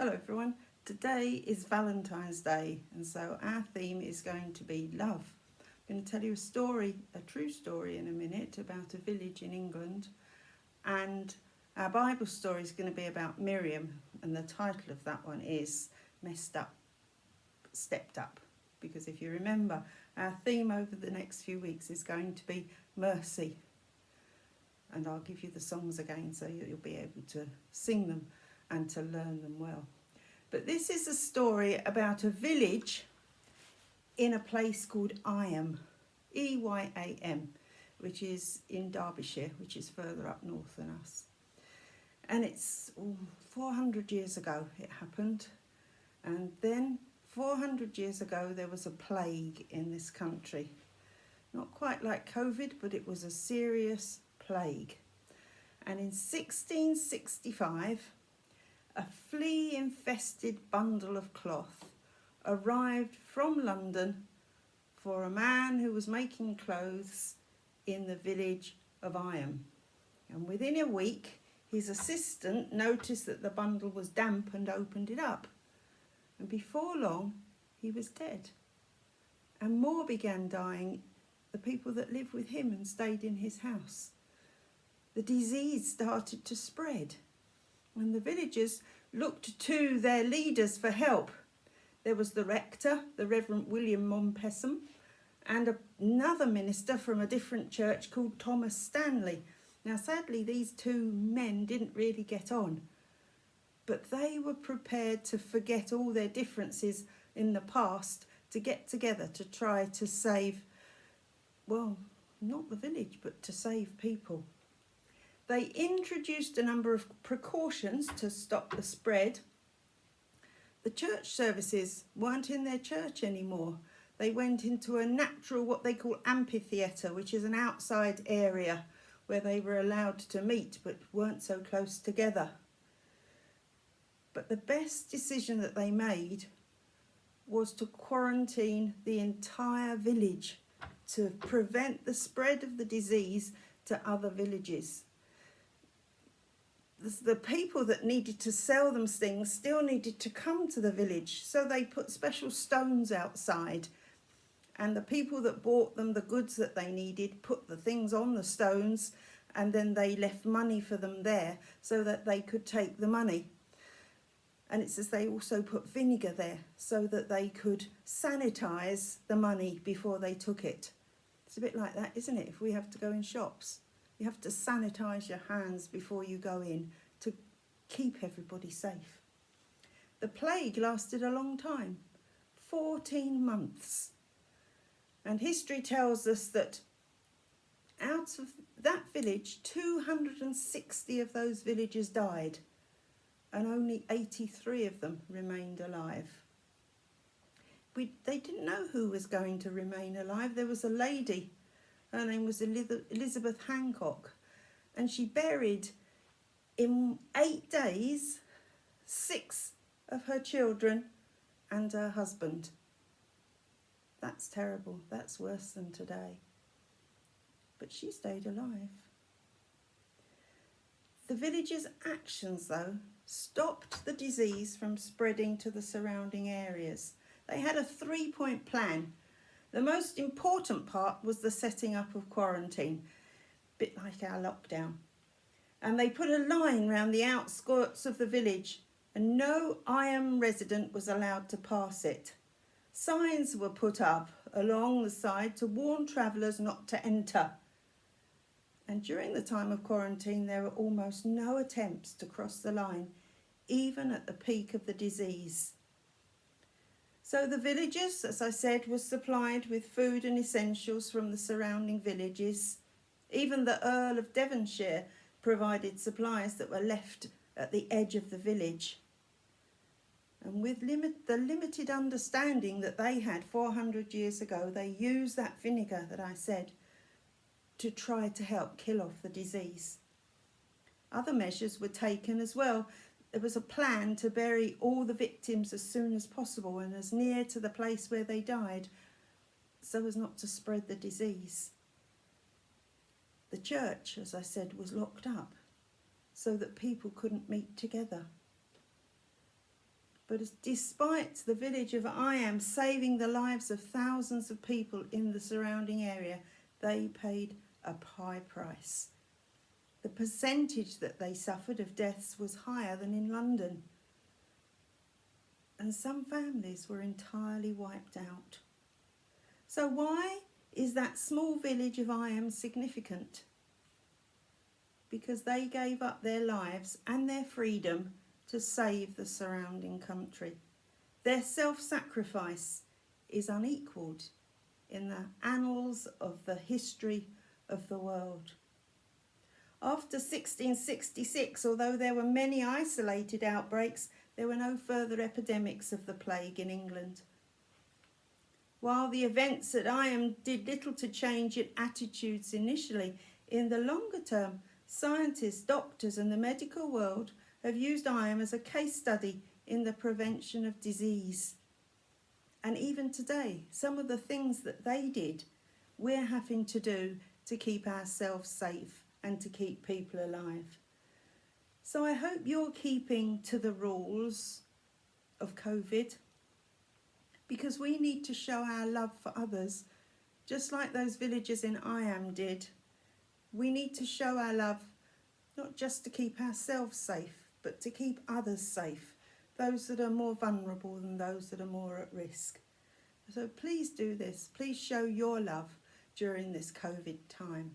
Hello everyone, today is Valentine's Day and so our theme is going to be love. I'm going to tell you a story, a true story in a minute about a village in England, and our Bible story is going to be about Miriam, and the title of that one is Messed Up, Stepped Up, because if you remember, our theme over the next few weeks is going to be mercy, and I'll give you the songs again so you'll be able to sing them and to learn them well. But this is a story about a village in a place called Eyam, E-Y-A-M, which is in Derbyshire, which is further up north than us. And it's 400 years ago it happened. And then 400 years ago there was a plague in this country. Not quite like COVID, but it was a serious plague. And in 1665, a flea-infested bundle of cloth arrived from London for a man who was making clothes in the village of Eyam. And within a week, his assistant noticed that the bundle was damp and opened it up. And before long, he was dead. And more began dying, the people that lived with him and stayed in his house. The disease started to spread, and the villagers looked to their leaders for help. There was the rector, the Reverend William Mompesson, and another minister from a different church called Thomas Stanley. Now, sadly, these two men didn't really get on, but they were prepared to forget all their differences in the past to get together to try to save, well, not the village, but to save people. They introduced a number of precautions to stop the spread. The church services weren't in their church anymore. They went into a natural, what they call amphitheatre, which is an outside area where they were allowed to meet but weren't so close together. But the best decision that they made was to quarantine the entire village to prevent the spread of the disease to other villages. The people that needed to sell them things still needed to come to the village, so they put special stones outside, and the people that bought them the goods that they needed put the things on the stones, and then they left money for them there so that they could take the money. And it says they also put vinegar there so that they could sanitize the money before they took it. It's a bit like that, isn't it? If we have to go in shops, you have to sanitize your hands before you go in to keep everybody safe. The plague lasted a long time, 14 months. And history tells us that out of that village, 260 of those villagers died, and only 83 of them remained alive. They didn't know who was going to remain alive. There was a lady, her name was Elizabeth Hancock, and she buried in 8 days 6 of her children and her husband. That's terrible. That's worse than today. But she stayed alive. The village's actions, though, stopped the disease from spreading to the surrounding areas. They had a 3-point plan. The most important part was the setting up of quarantine, a bit like our lockdown. And they put a line round the outskirts of the village, and no Eyam resident was allowed to pass it. Signs were put up along the side to warn travellers not to enter. And during the time of quarantine, there were almost no attempts to cross the line, even at the peak of the disease. So the villagers, as I said, were supplied with food and essentials from the surrounding villages. Even the Earl of Devonshire provided supplies that were left at the edge of the village. And with the limited understanding that they had 400 years ago, they used that vinegar that I said to try to help kill off the disease. Other measures were taken as well. There was a plan to bury all the victims as soon as possible and as near to the place where they died, so as not to spread the disease. The church, as I said, was locked up so that people couldn't meet together. But despite the village of Iam saving the lives of thousands of people in the surrounding area, they paid a high price. The percentage that they suffered of deaths was higher than in London. And some families were entirely wiped out. So why is that small village of Iam significant? Because they gave up their lives and their freedom to save the surrounding country. Their self-sacrifice is unequalled in the annals of the history of the world. After 1666, although there were many isolated outbreaks, there were no further epidemics of the plague in England. While the events at Iam did little to change attitudes initially, in the longer term, scientists, doctors and the medical world have used Iam as a case study in the prevention of disease. And even today, some of the things that they did, we're having to do to keep ourselves safe and to keep people alive. So I hope you're keeping to the rules of COVID, because we need to show our love for others, just like those villagers in Iam did. We need to show our love not just to keep ourselves safe, but to keep others safe, those that are more vulnerable than those that are more at risk. So please do this. Please show your love during this COVID time.